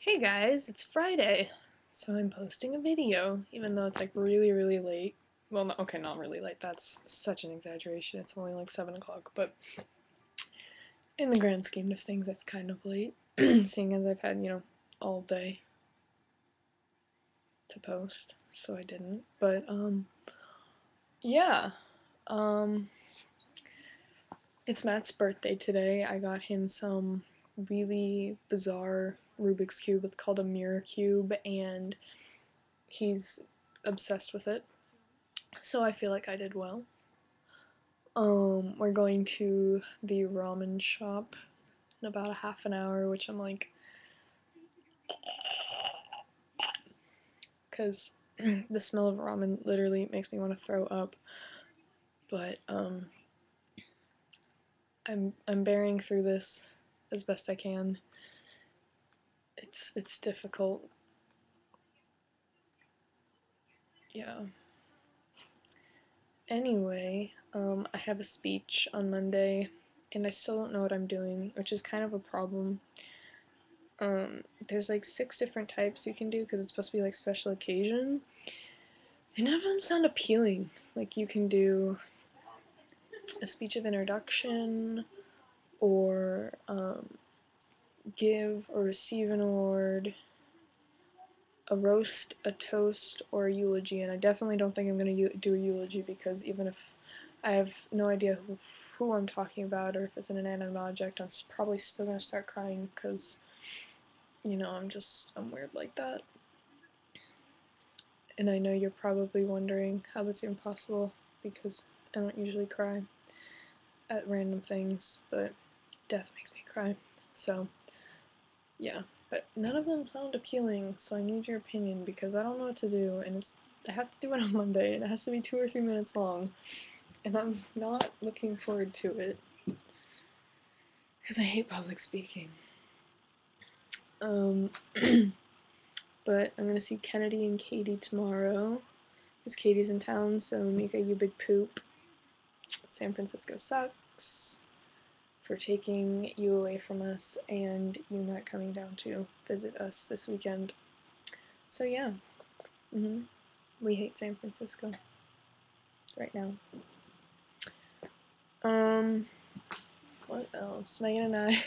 Hey guys, it's Friday, so I'm posting a video, even though it's like really late. Well, no, okay, not really late, that's such an exaggeration, it's only like 7 o'clock, but in the grand scheme of things, that's kind of late, seeing as I've had, all day to post, so I didn't. But, yeah, um, it's Matt's birthday today. I got him some really bizarre Rubik's Cube. It's called a mirror cube, and he's obsessed with it. So I feel like I did well. We're going to the ramen shop in about a half an hour, which I'm like, because the smell of ramen literally makes me want to throw up. But I'm bearing through this as best I can. It's difficult. Yeah. Anyway, I have a speech on Monday, and I still don't know what I'm doing, which is kind of a problem. There's like 6 different types you can do because it's supposed to be like special occasion, and none of them sound appealing. Like you can do a speech of introduction, or give or receive an award, a roast, a toast, or a eulogy. And I definitely don't think I'm going to do a eulogy because even if I have no idea who I'm talking about or if it's an inanimate object, I'm probably still going to start crying because, I'm weird like that. And I know you're probably wondering how that's even possible because I don't usually cry at random things, but death makes me cry. So, yeah. But none of them sound appealing, so I need your opinion because I don't know what to do, and I have to do it on Monday, and it has to be 2 or 3 minutes long, and I'm not looking forward to it because I hate public speaking. But I'm gonna see Kennedy and Katie tomorrow because Katie's in town, so Mika, you big poop. San Francisco sucks for taking you away from us and you not coming down to visit us this weekend. So yeah, we hate San Francisco right now. What else? Megan and I.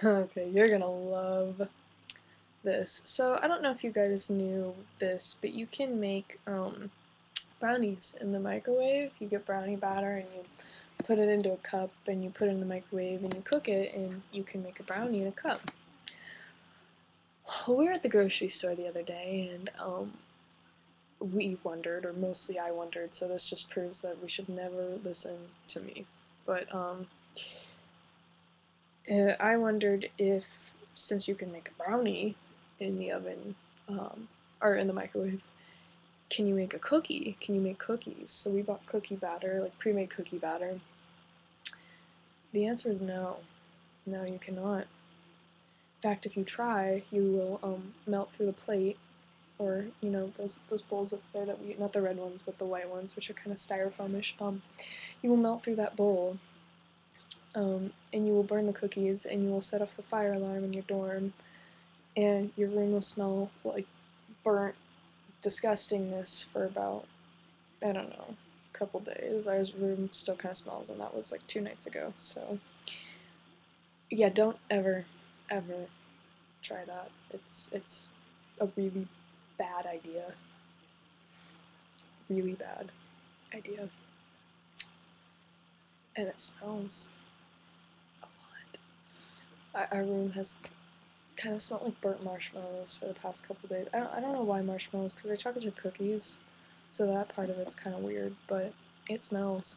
Okay, you're gonna love this. So I don't know if you guys knew this, but you can make brownies in the microwave. You get brownie batter and you put it into a cup and you put it in the microwave and you cook it and you can make a brownie in a cup. We were at the grocery store the other day and we wondered, or mostly I wondered, so this just proves that we should never listen to me. But I wondered if, since you can make a brownie in the oven, or in the microwave, can you make a cookie? Can you make cookies? So we bought cookie batter, like pre-made cookie batter. The answer is no. No, you cannot. In fact, if you try, you will melt through the plate, or those bowls up there that we, not the red ones, but the white ones, which are kind of styrofoamish. You will melt through that bowl, and you will burn the cookies, and you will set off the fire alarm in your dorm, and your room will smell like burnt disgustingness for about, I don't know, a couple days. Our room still kind of smells, and that was like 2 nights ago. So yeah, don't ever try that. It's a really bad idea. Really bad idea. And it smells a lot. Our room has kind of smelled like burnt marshmallows for the past couple days. I don't know why marshmallows, because they're chocolate chip cookies, so that part of it's kind of weird, but it smells.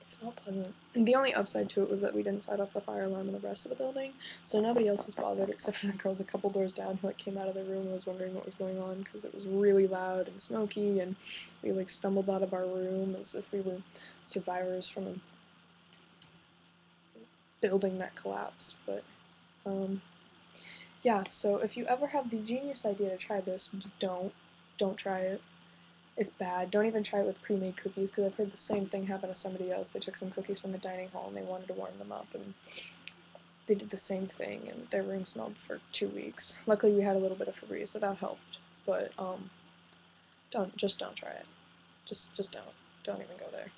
It's not pleasant. The only upside to it was that we didn't set off the fire alarm in the rest of the building, so nobody else was bothered except for the girls a couple doors down who came out of their room and was wondering what was going on because it was really loud and smoky, and we stumbled out of our room as if we were survivors from a building that collapsed. But yeah, so if you ever have the genius idea to try this, don't try it. It's bad. Don't even try it with pre-made cookies, because I've heard the same thing happen to somebody else. They took some cookies from the dining hall and they wanted to warm them up, and they did the same thing, and their room smelled for 2 weeks. Luckily, we had a little bit of Febreze, so that helped. But don't try it. Just don't even go there.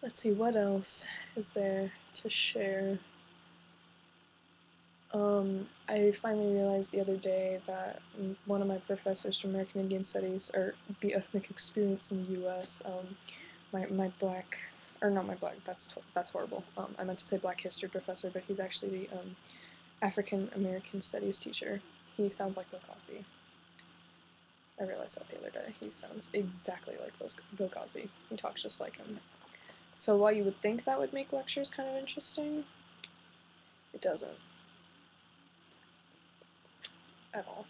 Let's see, what else is there to share? I finally realized the other day that one of my professors from American Indian Studies, or the ethnic experience in the U.S., my black, or not my black, that's horrible. I meant to say black history professor, but he's actually the African American Studies teacher. He sounds like Bill Cosby. I realized that the other day. He sounds exactly like Bill Cosby. He talks just like him. So while you would think that would make lectures kind of interesting, it doesn't. At all.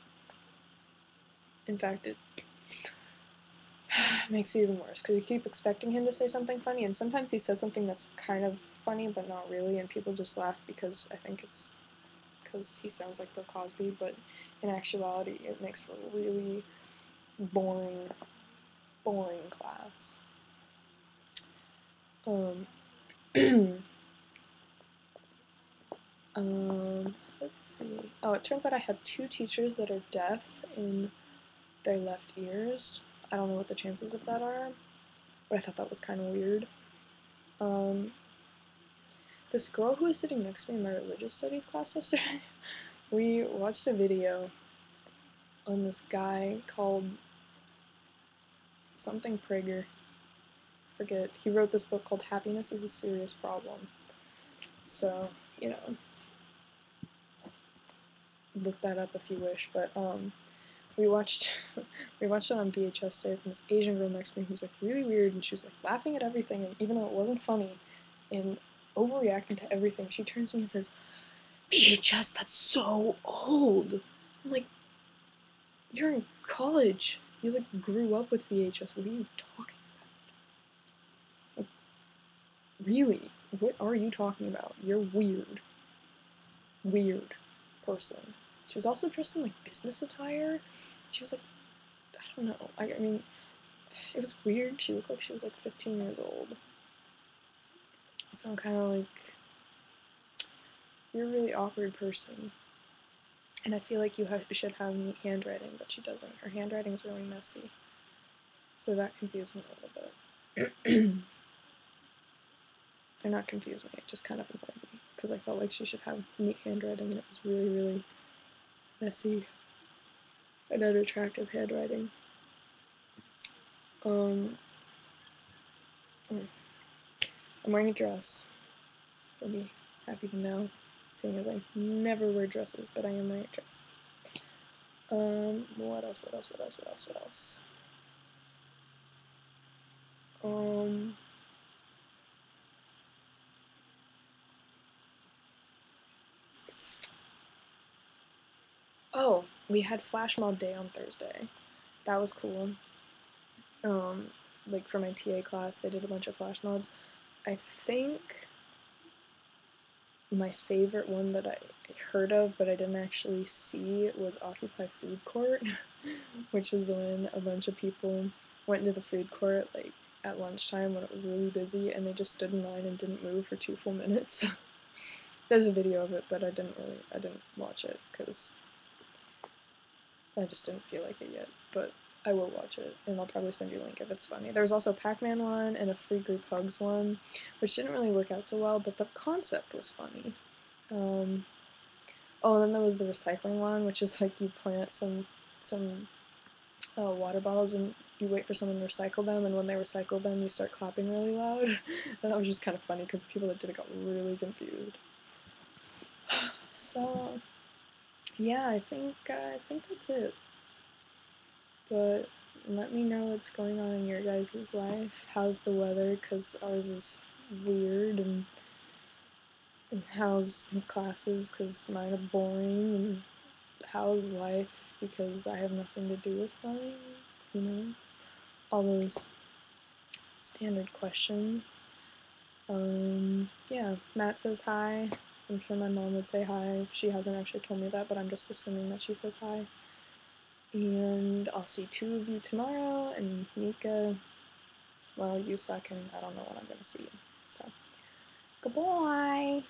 In fact, it makes it even worse, because you keep expecting him to say something funny, and sometimes he says something that's kind of funny, but not really, and people just laugh because I think it's because he sounds like Bill Cosby, but in actuality, it makes for a really boring class. Let's see. Oh, it turns out I have 2 teachers that are deaf in their left ears. I don't know what the chances of that are, but I thought that was kind of weird. This girl who was sitting next to me in my religious studies class yesterday, we watched a video on this guy called something Prager. Forget. He wrote this book called Happiness is a Serious Problem. So, you know, look that up if you wish, but we watched it on VHS tape, and this Asian girl next to me who was like really weird, and she was like laughing at everything, and even though it wasn't funny and overreacting to everything, she turns to me and says, "VHS, that's so old." I'm like, "You're in college. You like grew up with VHS. What are you talking about? Like, really? What are you talking about? You're weird. Weird person." She was also dressed in like business attire. She was like, I don't know. I mean, it was weird. She looked like she was like 15 years old. So I'm kind of like, you're a really awkward person. And I feel like you should have neat handwriting, but she doesn't. Her handwriting's really messy. So that confused me a little bit. Or not confused me, it just kind of annoyed me. Because I felt like she should have neat handwriting, and it was really, really messy and unattractive handwriting. I'm wearing a dress. You'll be happy to know, seeing as I never wear dresses, but I am wearing a dress. What else? Oh, we had flash mob day on Thursday. That was cool. Like for my TA class, they did a bunch of flash mobs. I think my favorite one that I heard of but I didn't actually see was Occupy Food Court, which is when a bunch of people went into the food court like at lunchtime when it was really busy, and they just stood in line and didn't move for 2 full minutes. There's a video of it, but I didn't watch it because I just didn't feel like it yet. But I will watch it, and I'll probably send you a link if it's funny. There was also a Pac-Man one and a Free Group Hugs one, which didn't really work out so well, but the concept was funny. Oh, and then there was the recycling one, which is like you plant some water bottles and you wait for someone to recycle them, and when they recycle them, you start clapping really loud. And that was just kind of funny because the people that did it got really confused. So, yeah, I think that's it. But let me know what's going on in your guys' life. How's the weather? Because ours is weird, and how's classes? Because mine are boring, and how's life? Because I have nothing to do with mine. You know, all those standard questions. Yeah, Matt says hi. I'm sure my mom would say hi. She hasn't actually told me that, but I'm just assuming that she says hi. And I'll see 2 of you tomorrow, and Mika, well, you suck, and I don't know when I'm gonna see you. So, goodbye!